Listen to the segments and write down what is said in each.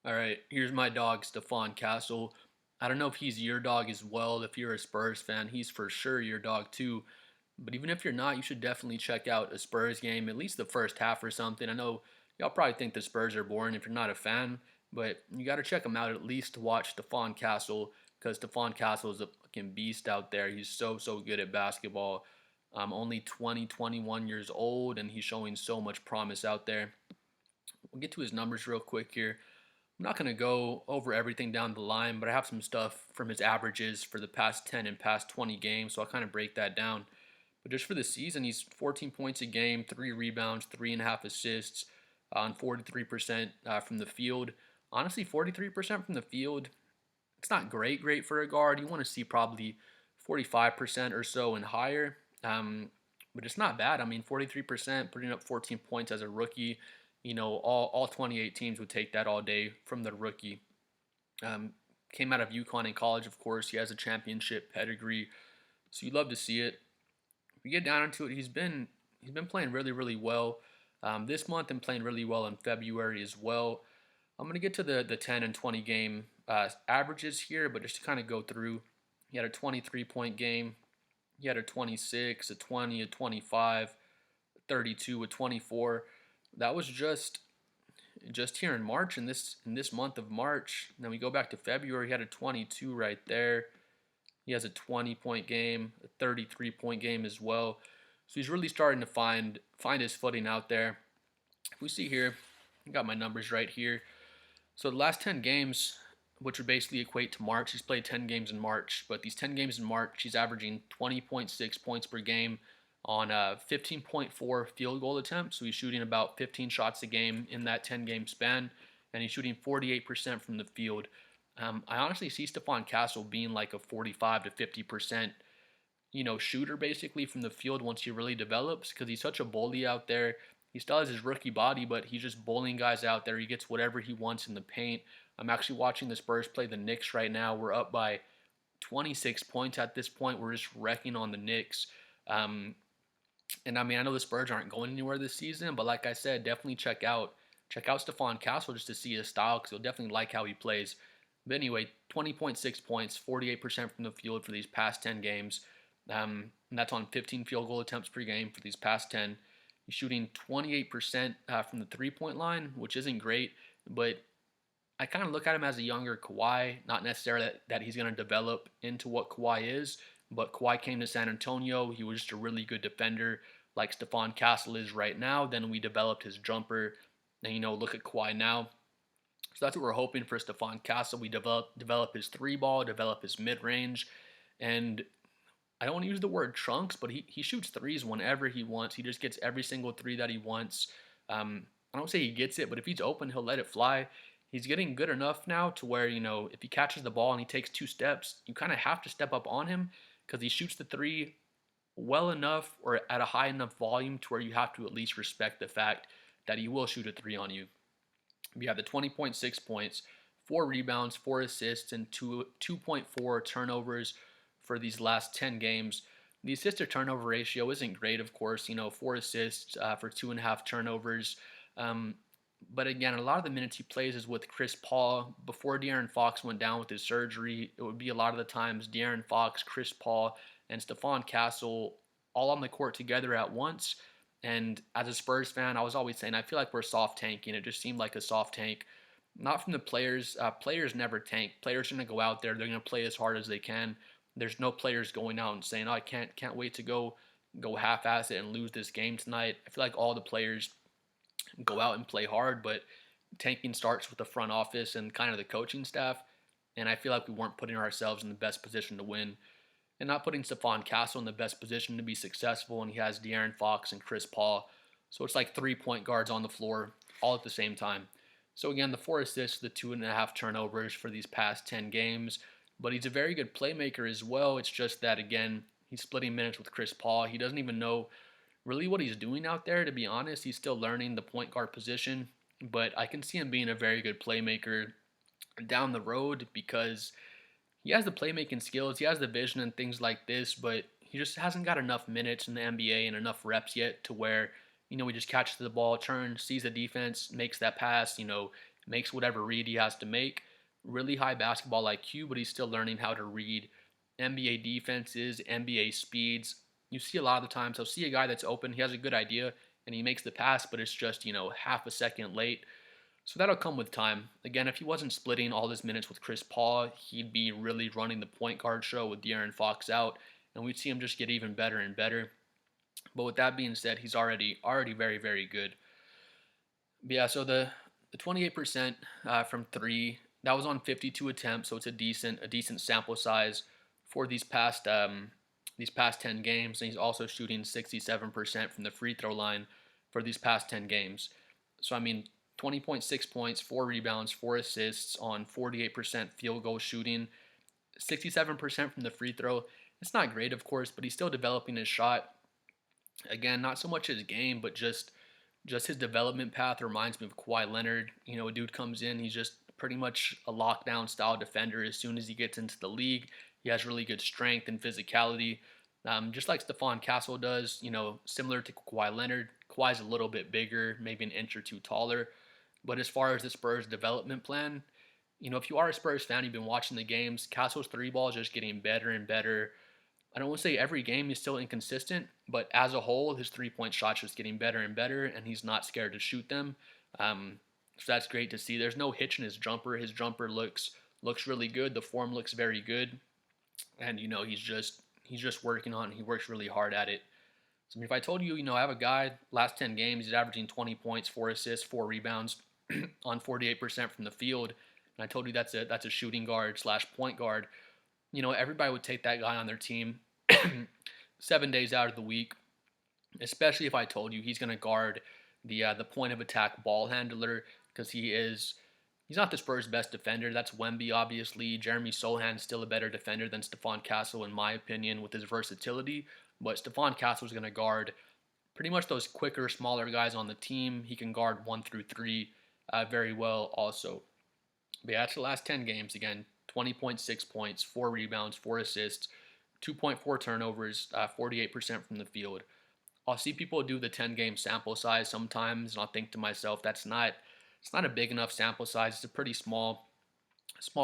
All right, here's my dog, Stephon Castle. I don't know if he's your dog as well. If you're a Spurs fan, he's for sure your dog too. But even if you're not, you should definitely check out a Spurs game, at least the first half or something. I know y'all probably think the Spurs are boring if you're not a fan, but you got to check them out at least to watch Stephon Castle because Stephon Castle is a fucking beast out there. He's so good at basketball. Only 20, 21 years old, and he's showing so much promise out there. We'll get to his numbers real quick here. I'm not going to go over everything down the line, but I have some stuff from his averages for the past 10 and past 20 games, so I'll kind of break that down. But just for the season, he's 14 points a game, 3 rebounds, 3.5 assists, on 43% from the field. Honestly, 43% from the field, it's not great for a guard. You want to see probably 45% or so and higher. But it's not bad. I mean, 43%, putting up 14 points as a rookie. All 28 teams would take that all day from the rookie. Um, Came out of UConn in college, of course. He has a championship pedigree, so you love to see it. If you get down into it, he's been playing really well this month and playing really well in February as well. I'm gonna get to the 10 and 20 game averages here, but just to kind of go through, he had a 23-point game. He had a 26, a 20, a 25, a 32, a 24. That was just here in March, in this month of March. Then we go back to February. He had a 22 right there. He has a 20-point game, a 33-point game as well. So he's really starting to find his footing out there. If we see here, I got my numbers right here. So the last 10 games, which would basically equate to March, he's played 10 games in March. But these 10 games in March, he's averaging 20.6 points per game on 15.4 field goal attempts. So he's shooting about 15 shots a game in that 10-game span, and he's shooting 48% from the field. I honestly see Stephon Castle being like a 45 to 50%, shooter basically from the field once he really develops, because he's such a bully out there. He still has his rookie body, but he's just bullying guys out there. He gets whatever he wants in the paint. I'm actually watching the Spurs play the Knicks right now. We're up by 26 points at this point. We're just wrecking on the Knicks. And I mean, I know the Spurs aren't going anywhere this season, but like I said, definitely check out Stephon Castle just to see his style, because you'll definitely like how he plays. But anyway, 20.6 points, 48% from the field for these past 10 games. And that's on 15 field goal attempts per game for these past 10. He's shooting 28% from the three-point line, which isn't great, but I kind of look at him as a younger Kawhi, not necessarily that he's going to develop into what Kawhi is, but Kawhi came to San Antonio. He was just a really good defender, like Stephon Castle is right now. Then we developed his jumper, and look at Kawhi now. So that's what we're hoping for Stephon Castle. We develop his three ball, develop his mid range, and I don't want to use the word trunks, but he shoots threes whenever he wants. He just gets every single three that he wants. I don't say he gets it, but if he's open, he'll let it fly. He's getting good enough now to where, if he catches the ball and he takes 2 steps, you kind of have to step up on him, because he shoots the three well enough or at a high enough volume to where you have to at least respect the fact that he will shoot a three on you. We have the 20.6 points, 4 rebounds, 4 assists, and 2.4 turnovers for these last 10 games. The assist to turnover ratio isn't great, of course. 4 assists for 2.5 turnovers. But again, a lot of the minutes he plays is with Chris Paul. Before De'Aaron Fox went down with his surgery, it would be a lot of the times De'Aaron Fox, Chris Paul, and Stephon Castle all on the court together at once. And as a Spurs fan, I was always saying, I feel like we're soft tanking. It just seemed like a soft tank. Not from the players. Players never tank. Players are going to go out there. They're going to play as hard as they can. There's no players going out and saying, "Oh, I can't wait to go half-ass it and lose this game tonight." I feel like all the players go out and play hard, but tanking starts with the front office and kind of the coaching staff. And I feel like we weren't putting ourselves in the best position to win, and not putting Stephon Castle in the best position to be successful. And he has De'Aaron Fox and Chris Paul. So it's like 3 point guards on the floor all at the same time. So again, the 4 assists, the 2.5 turnovers for these past 10 games. But he's a very good playmaker as well. It's just that, again, he's splitting minutes with Chris Paul. He doesn't even know really what he's doing out there, to be honest. He's still learning the point guard position. But I can see him being a very good playmaker down the road, because he has the playmaking skills, he has the vision and things like this, but he just hasn't got enough minutes in the NBA and enough reps yet to where, he just catches the ball, turns, sees the defense, makes that pass, makes whatever read he has to make. Really high basketball IQ, but he's still learning how to read NBA defenses, NBA speeds. You see a lot of the times, he'll see a guy that's open, he has a good idea, and he makes the pass, but it's just, half a second late. So that'll come with time. Again, if he wasn't splitting all his minutes with Chris Paul, he'd be really running the point guard show with De'Aaron Fox out, and we'd see him just get even better and better. But with that being said, he's already very, very good. But yeah, so the 28% from three, that was on 52 attempts, so it's a decent sample size for these past 10 games, and he's also shooting 67% from the free throw line for these past 10 games. So I mean, 20.6 points, 4 rebounds, 4 assists on 48% field goal shooting, 67% from the free throw. It's not great, of course, but he's still developing his shot. Again, not so much his game, but just his development path reminds me of Kawhi Leonard. A dude comes in, he's just pretty much a lockdown style defender. As soon as he gets into the league, he has really good strength and physicality, just like Stephon Castle does. Similar to Kawhi Leonard. Kawhi's a little bit bigger, maybe an inch or two taller. But as far as the Spurs development plan, if you are a Spurs fan, you've been watching the games, Castle's three ball is just getting better and better. I don't want to say every game he's still inconsistent, but as a whole, his 3-point shot's just getting better and better, and he's not scared to shoot them. So that's great to see. There's no hitch in his jumper. His jumper looks really good. The form looks very good, and he's just working on it. He works really hard at it. So I mean, if I told you, I have a guy last 10 games, he's averaging 20 points, 4 assists, 4 rebounds, on 48% from the field, and I told you that's a shooting guard slash point guard. Everybody would take that guy on their team 7 days out of the week, especially if I told you he's going to guard the point of attack ball handler, because he's not the Spurs' best defender. That's Wemby, obviously. Jeremy Sohan's still a better defender than Stephon Castle, in my opinion, with his versatility. But Stephon Castle is going to guard pretty much those quicker, smaller guys on the team. He can guard 1 through 3 very well also. But yeah, that's the last 10 games again. 20.6 points, 4 rebounds, 4 assists, 2.4 turnovers, 48% from the field. I'll see people do the 10-game sample size sometimes, and I'll think to myself, it's not a big enough sample size. It's a pretty small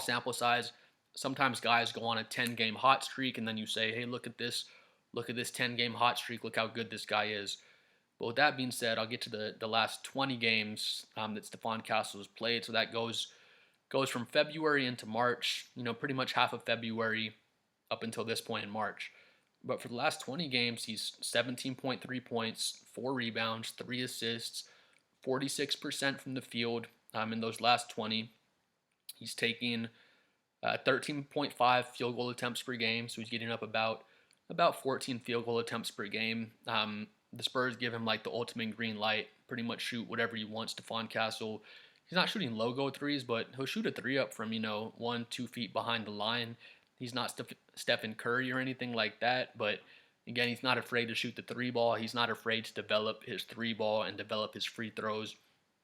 sample size. Sometimes guys go on a 10-game hot streak, and then you say, hey, look at this 10-game hot streak. Look how good this guy is. But with that being said, I'll get to the last 20 games that Stephon Castle has played. So that goes from February into March, pretty much half of February up until this point in March. But for the last 20 games, he's 17.3 points, 4 rebounds, 3 assists, 46% from the field in those last 20. He's taking 13.5 field goal attempts per game, so he's getting up about 14 field goal attempts per game. The Spurs give him like the ultimate green light, pretty much shoot whatever he wants. Stephon Castle, he's not shooting logo threes, but he'll shoot a three up from 1-2 feet behind the line. He's not Stephen Curry or anything like that, but again, he's not afraid to shoot the three ball. He's not afraid to develop his three ball and develop his free throws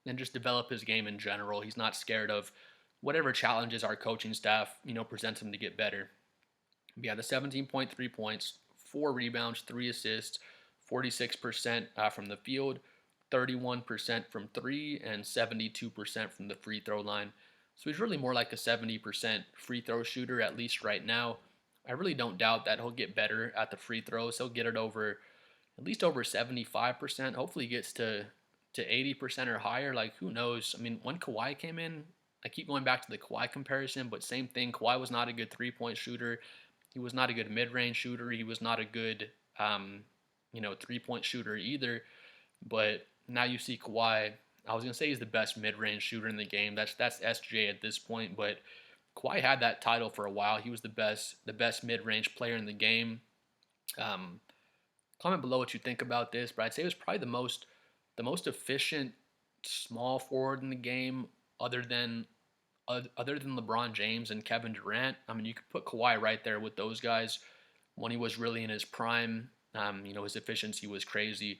and just develop his game in general. He's not scared of whatever challenges our coaching staff, presents him to get better. But yeah, the 17.3 points, 4 rebounds, 3 assists, 46% from the field, 31% from 3, and 72% from the free throw line. So he's really more like a 70% free throw shooter, at least right now. I really don't doubt that he'll get better at the free throws. He'll get it at least over 75%. Hopefully he gets to 80% or higher. Like, who knows? I mean, when Kawhi came in, I keep going back to the Kawhi comparison, but same thing. Kawhi was not a good three-point shooter. He was not a good mid-range shooter. He was not a good, three-point shooter either. But now you see Kawhi. I was gonna say he's the best mid-range shooter in the game. That's SJ at this point, but Kawhi had that title for a while. He was the best mid-range player in the game. Comment below what you think about this, but I'd say it was probably the most efficient small forward in the game, other than LeBron James and Kevin Durant. I mean, you could put Kawhi right there with those guys when he was really in his prime. His efficiency was crazy.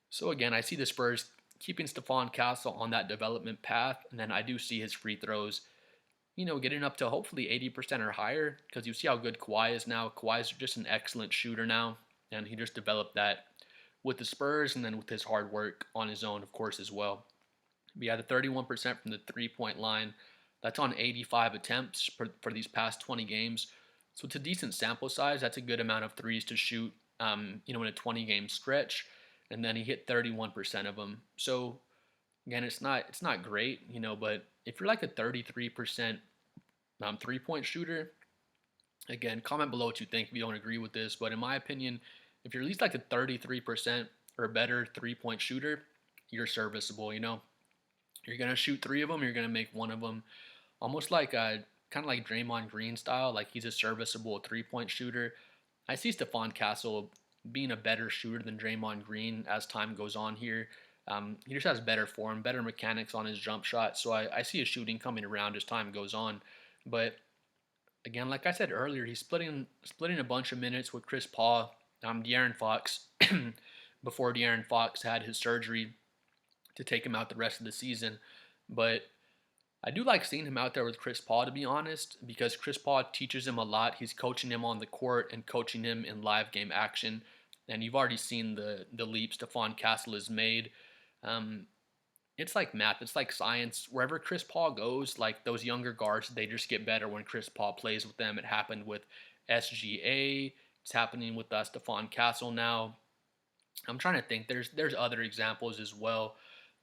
So again, I see the Spurs keeping Stephon Castle on that development path, and then I do see his free throws, getting up to hopefully 80% or higher, because you see how good Kawhi is now. Kawhi's just an excellent shooter now, and he just developed that with the Spurs and then with his hard work on his own, of course, as well. But yeah, the 31% from the 3-point line, that's on 85 attempts for these past 20 games. So it's a decent sample size. That's a good amount of threes to shoot, in a 20 game stretch. And then he hit 31% of them. So again, it's not great, but if you're like a 33% 3-point shooter, again, comment below what you think if you don't agree with this. But in my opinion, if you're at least like a 33% or better 3-point shooter, you're serviceable. You're gonna shoot three of them. You're gonna make one of them. Almost like kind of like Draymond Green style. Like he's a serviceable 3-point shooter. I see Stephon Castle being a better shooter than Draymond Green as time goes on here. He just has better form, better mechanics on his jump shot. So I see his shooting coming around as time goes on. But again, like I said earlier, he's splitting a bunch of minutes with Chris Paul, De'Aaron Fox, before De'Aaron Fox had his surgery to take him out the rest of the season. But I do like seeing him out there with Chris Paul, to be honest, because Chris Paul teaches him a lot. He's coaching him on the court and coaching him in live game action. And you've already seen the leap Stephon Castle has made. Um, it's like math. It's like science. Wherever Chris Paul goes, like those younger guards, they just get better when Chris Paul plays with them. It happened with SGA. It's happening with Stephon Castle now. I'm trying to think. There's other examples as well,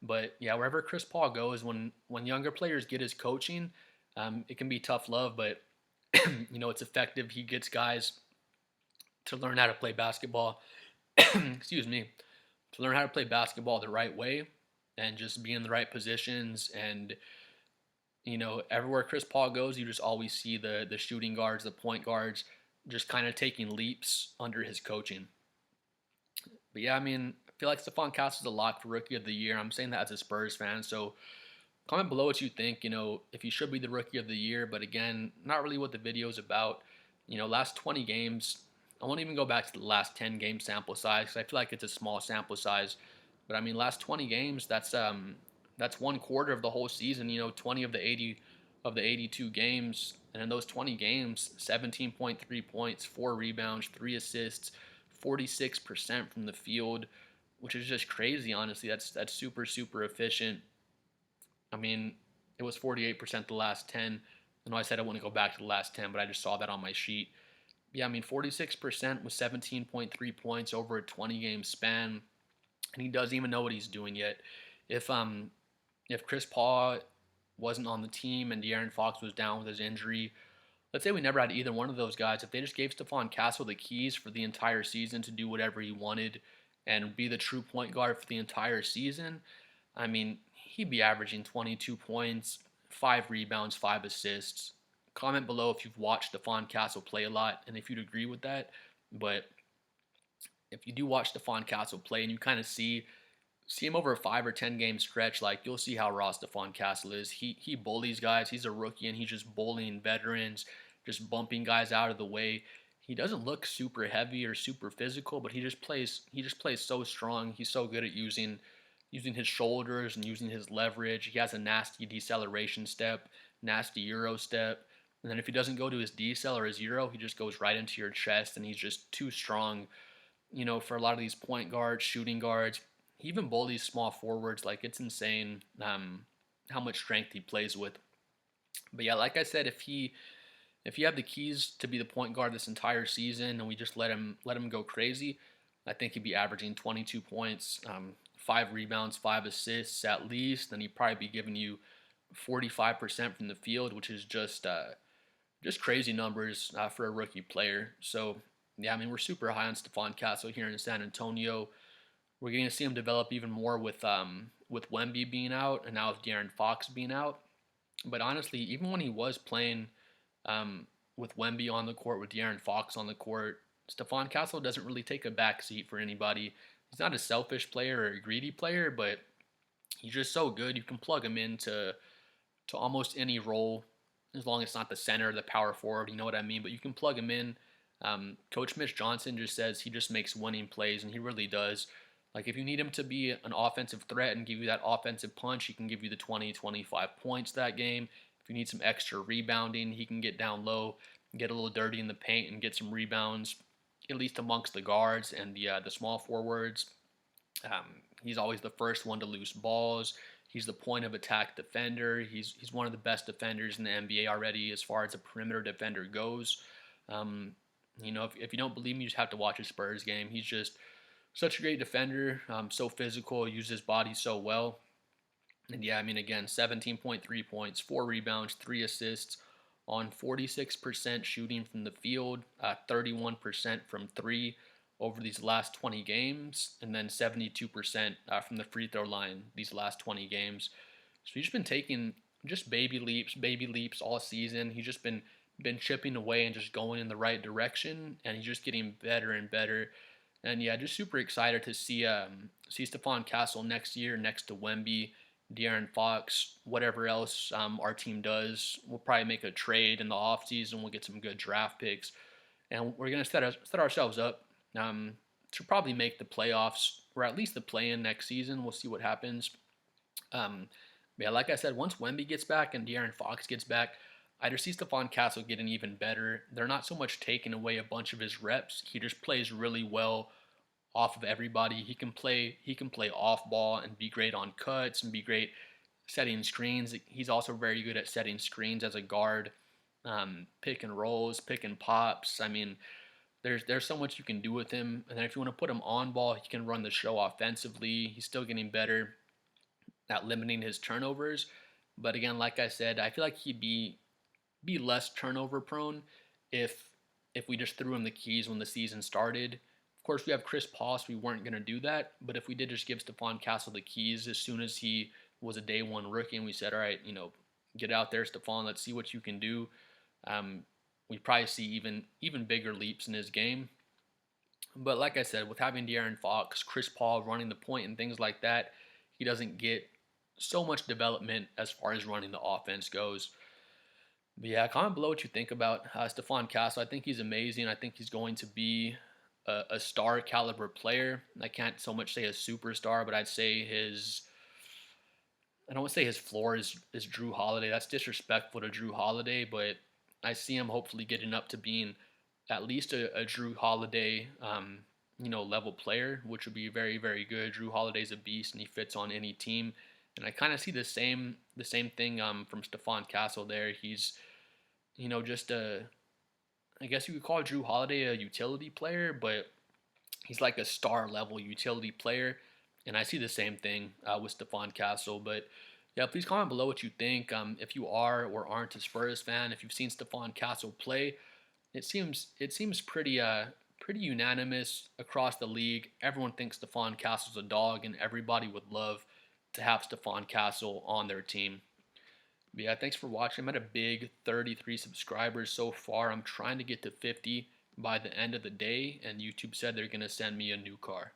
but yeah, wherever Chris Paul goes, when younger players get his coaching, it can be tough love, but it's effective. He gets guys to learn how to play basketball. Excuse me, to learn how to play basketball the right way and just be in the right positions. And everywhere Chris Paul goes, you just always see the shooting guards, the point guards, just kind of taking leaps under his coaching. But yeah, I mean, I feel like Stephon Castle is a lock for Rookie of the Year. I'm saying that as a Spurs fan. So comment below what you think, if he should be the Rookie of the Year. But again, not really what the video is about. Last 20 games, I won't even go back to the last 10 game sample size because I feel like it's a small sample size. But I mean, last 20 games, that's one quarter of the whole season. 20 of the 82 games, and in those 20 games, 17.3 points, 4 rebounds, 3 assists, 46% from the field, which is just crazy. Honestly, that's super super efficient. I mean, it was 48% the last 10. I know I said I wouldn't go back to the last 10, but I just saw that on my sheet. Yeah, I mean, 46% with 17.3 points over a 20 game span, and he doesn't even know what he's doing yet. If Chris Paul wasn't on the team and De'Aaron Fox was down with his injury, let's say we never had either one of those guys, if they just gave Stephon Castle the keys for the entire season to do whatever he wanted and be the true point guard for the entire season, I mean, he'd be averaging 22 points, 5 rebounds, 5 assists. Comment below if you've watched Stephon Castle play a lot and if you'd agree with that. But if you do watch Stephon Castle play and you kind of see him over a 5 or 10 game stretch, like you'll see how raw Stephon Castle is. He bullies guys. He's a rookie and he's just bullying veterans, just bumping guys out of the way. He doesn't look super heavy or super physical, but he just plays so strong. He's so good at using his shoulders and using his leverage. He has a nasty deceleration step, nasty Euro step. And then if he doesn't go to his decel or his Euro, he just goes right into your chest and he's just too strong, for a lot of these point guards, shooting guards. He even bullies small forwards. Like, it's insane how much strength he plays with. But yeah, like I said, if he had the keys to be the point guard this entire season and we just let him go crazy, I think he'd be averaging 22 points, 5 rebounds, 5 assists at least. Then he'd probably be giving you 45% from the field, which is just crazy numbers for a rookie player. So yeah, I mean, we're super high on Stephon Castle here in San Antonio. We're going to see him develop even more with Wemby being out and now with De'Aaron Fox being out. But honestly, even when he was playing with Wemby on the court, with De'Aaron Fox on the court, Stephon Castle doesn't really take a back seat for anybody. He's not a selfish player or a greedy player, but he's just so good. You can plug him into almost any role as long as it's not the center or the power forward. You know what I mean? But you can plug him in. Coach Mitch Johnson just says he just makes winning plays, and he really does. Like, if you need him to be an offensive threat and give you that offensive punch, he can give you the 20, 25 points that game. If you need some extra rebounding, he can get down low, get a little dirty in the paint, and get some rebounds, at least amongst the guards and the small forwards. He's always the first one to lose balls. He's the point of attack defender. He's one of the best defenders in the NBA already as far as a perimeter defender goes. Um, if you don't believe me, you just have to watch a Spurs game. He's just such a great defender, so physical, uses his body so well. And yeah, I mean, again, 17.3 points, 4 rebounds, 3 assists on 46% shooting from the field, 31% from three over these last 20 games, and then 72% from the free throw line these last 20 games. So he's just been taking just baby leaps all season. He's just been chipping away and just going in the right direction, and he's just getting better and better. And yeah, just super excited to see Stephon Castle next year next to Wemby, De'Aaron Fox, whatever else our team does. We'll probably make a trade in the offseason. We'll get some good draft picks, and we're gonna set ourselves up to probably make the playoffs or at least the play-in next season. We'll see what happens. Um, yeah, like I said, once Wemby gets back and De'Aaron Fox gets back, I just see Stephon Castle getting even better. They're not so much taking away a bunch of his reps. He just plays really well off of everybody. He can play off ball and be great on cuts and be great setting screens. He's also very good at setting screens as a guard, pick and rolls, pick and pops. I mean, there's so much you can do with him. And then if you want to put him on ball, he can run the show offensively. He's still getting better at limiting his turnovers. But again, like I said, I feel like he'd be less turnover prone if if we just threw him the keys when the season started. Of course, we have Chris Paul, so we weren't going to do that. But if we did just give Stephon Castle the keys as soon as he was a day one rookie, and we said, all right, get out there, Stephon, let's see what you can do. We probably see even bigger leaps in his game. But like I said, with having De'Aaron Fox, Chris Paul running the point and things like that, he doesn't get so much development as far as running the offense goes. But yeah, comment below what you think about Stephon Castle. I think he's amazing. I think he's going to be a star caliber player. I can't so much say a superstar, but I'd say I don't want to say his floor is Drew Holiday. That's disrespectful to Drew Holiday, but I see him hopefully getting up to being at least a Drew Holiday, level player, which would be very, very good. Drew Holiday's a beast, and he fits on any team. And I kind of see the same thing from Stephon Castle there. He's just I guess you could call Drew Holiday a utility player, but he's like a star level utility player. And I see the same thing with Stephon Castle. But yeah, please comment below what you think. If you are or aren't a Spurs fan, if you've seen Stephon Castle play, it seems pretty unanimous across the league. Everyone thinks Stephon Castle's a dog, and everybody would love to have Stephon Castle on their team. But yeah, thanks for watching. I'm at a big 33 subscribers so far. I'm trying to get to 50 by the end of the day, and YouTube said they're gonna send me a new car.